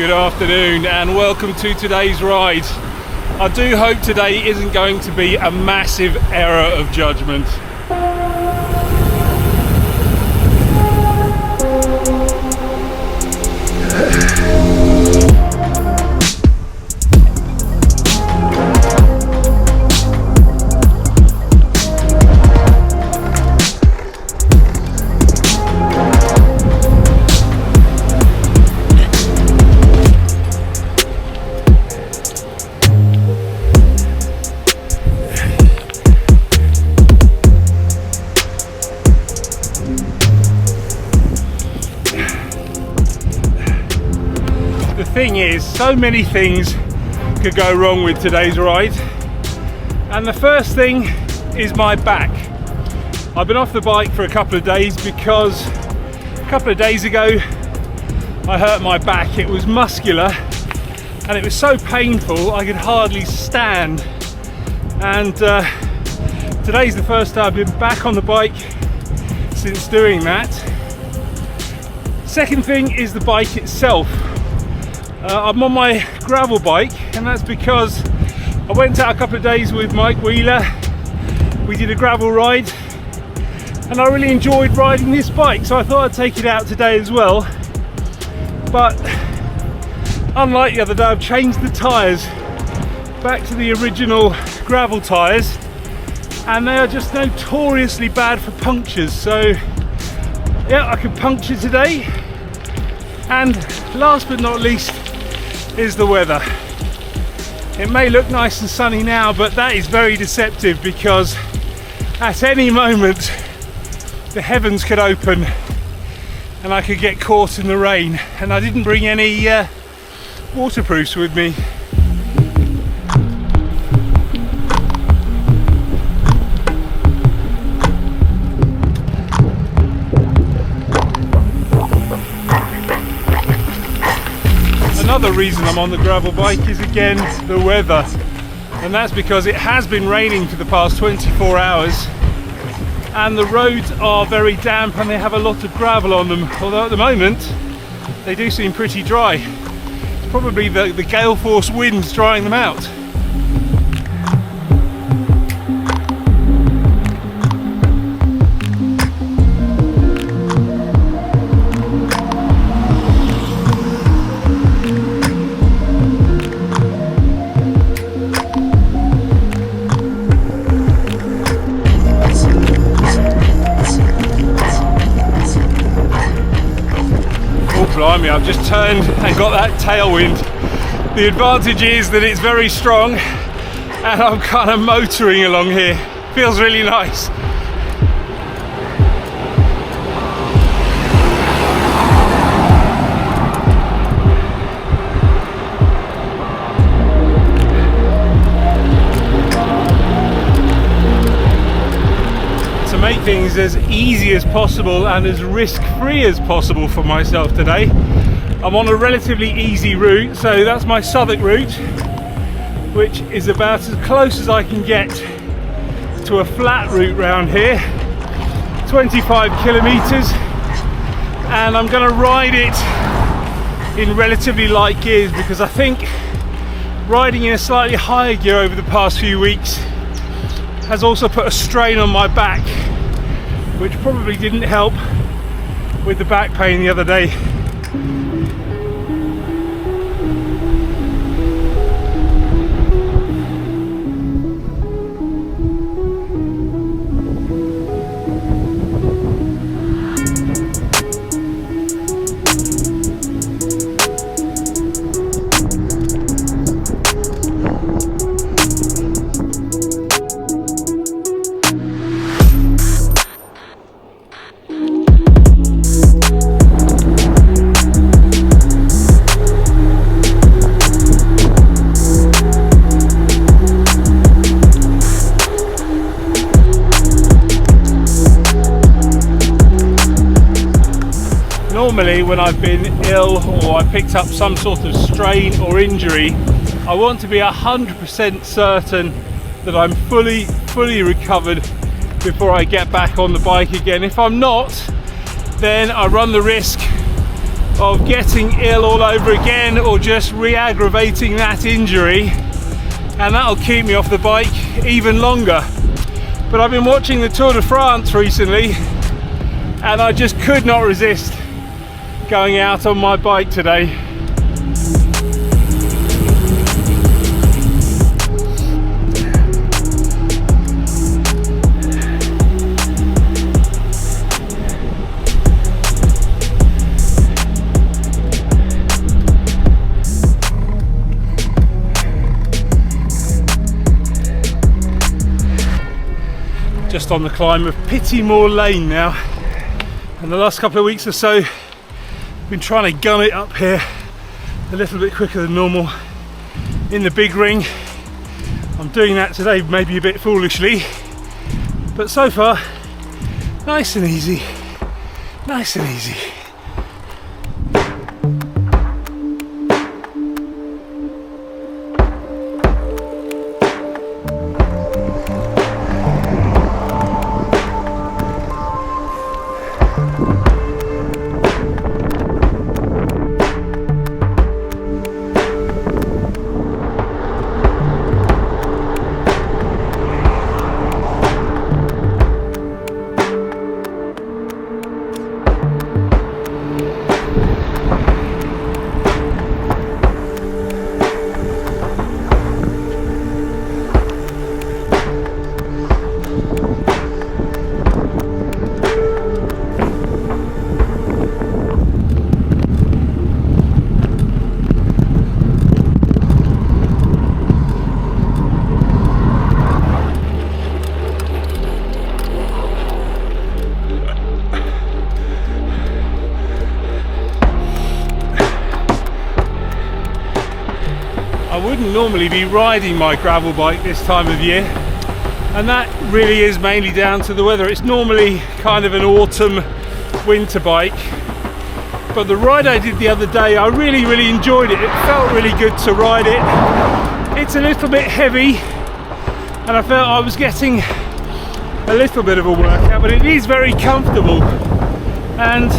Good afternoon and welcome to today's ride. I do hope today isn't going to be a massive error of judgment. The thing is, so many things could go wrong with today's ride, and the first thing is my back. I've been off the bike for a couple of days because a couple of days ago I hurt my back. It was muscular and it was so painful I could hardly stand, and today's the first time I've been back on the bike since doing that. Second thing is the bike itself. I'm on my gravel bike, and that's because I went out a couple of days with Mike Wheeler. We did a gravel ride and I really enjoyed riding this bike, so I thought I'd take it out today as well. But unlike the other day, I've changed the tyres back to the original gravel tyres, and they are just notoriously bad for punctures. So yeah, I could puncture today. And last but not least is the weather. It may look nice and sunny now, but that is very deceptive because at any moment the heavens could open and I could get caught in the rain, and I didn't bring any waterproofs with me. Another reason I'm on the gravel bike is again the weather, and that's because it has been raining for the past 24 hours and the roads are very damp and they have a lot of gravel on them, although at the moment they do seem pretty dry. It's probably the gale force winds drying them out. Blimey, I've just turned and got that tailwind. The advantage is that it's very strong and I'm kind of motoring along here. Feels really nice. To make things as easy as possible and as risk-free as possible for myself today, I'm on a relatively easy route. So that's my Southwark route, which is about as close as I can get to a flat route round here, 25 kilometers, and I'm going to ride it in relatively light gears because I think riding in a slightly higher gear over the past few weeks has also put a strain on my back, which probably didn't help with the back pain the other day. Normally when I've been ill or I picked up some sort of strain or injury, I want to be 100% certain that I'm fully recovered before I get back on the bike again. If I'm not, then I run the risk of getting ill all over again or just re-aggravating that injury, and that'll keep me off the bike even longer. But I've been watching the Tour de France recently and I just could not resist going out on my bike today. Just on the climb of Pitymore Lane now, and the last couple of weeks or so I've been trying to gun it up here a little bit quicker than normal in the big ring. I'm doing that today, maybe a bit foolishly, but so far nice and easy, nice and easy. I wouldn't normally be riding my gravel bike this time of year, and that really is mainly down to the weather. It's normally kind of an autumn winter bike, but the ride I did the other day, I really enjoyed it. It felt really good to ride it. It's a little bit heavy and I felt I was getting a little bit of a workout, but it is very comfortable, and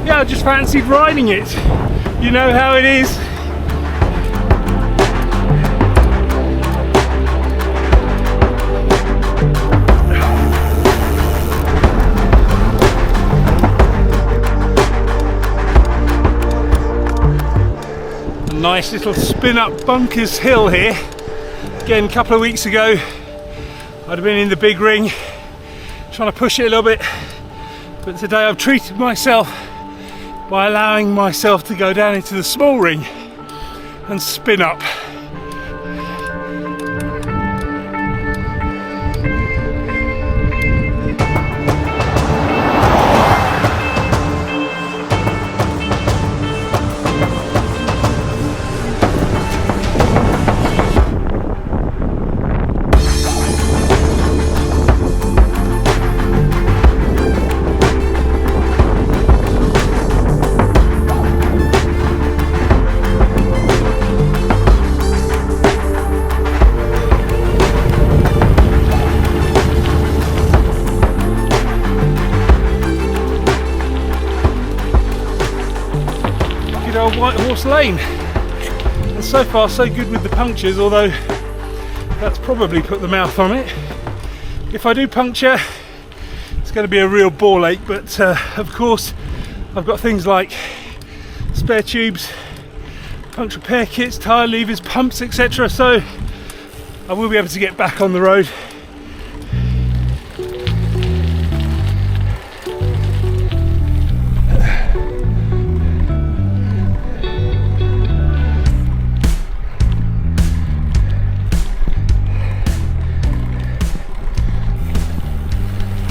yeah, I just fancied riding it. You know how it is. Nice little spin up Bunkers Hill here. Again, a couple of weeks ago I'd have been in the big ring trying to push it a little bit, but today I've treated myself by allowing myself to go down into the small ring and spin up. Old White Horse Lane, and so far so good with the punctures, although that's probably put the mouth on it. If I do puncture, it's going to be a real ball ache, but of course I've got things like spare tubes, puncture repair kits, tyre levers, pumps, etc., so I will be able to get back on the road.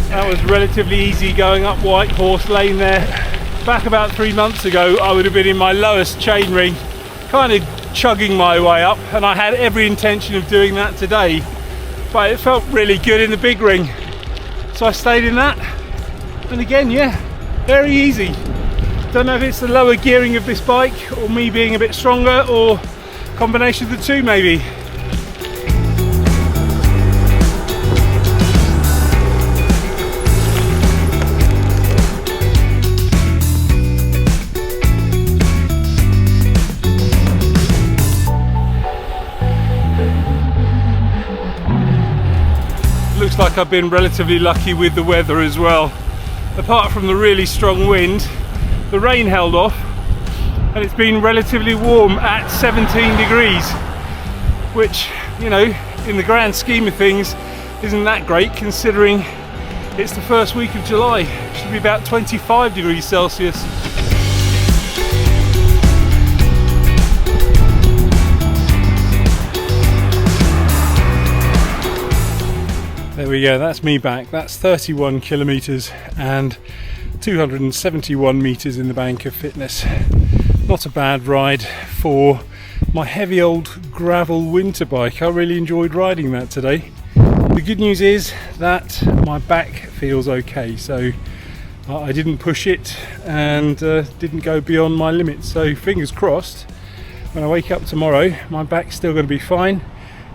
That was relatively easy going up White Horse Lane there. Back about 3 months ago I would have been in my lowest chain ring, kind of chugging my way up, and I had every intention of doing that today, but it felt really good in the big ring, so I stayed in that. And again, yeah, very easy. Don't know if it's the lower gearing of this bike or me being a bit stronger, or a combination of the two maybe. like I've been relatively lucky with the weather as well. Apart from the really strong wind, the rain held off and it's been relatively warm at 17 degrees, which, you know, in the grand scheme of things isn't that great considering it's the first week of July. It should be about 25 degrees Celsius. There we go, that's me back. That's 31 kilometers and 271 meters in the bank of fitness. Not a bad ride for my heavy old gravel winter bike. I really enjoyed riding that today. The good news is that my back feels okay, so I didn't push it and didn't go beyond my limits. So fingers crossed, when I wake up tomorrow, my back's still going to be fine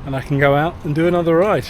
and I can go out and do another ride.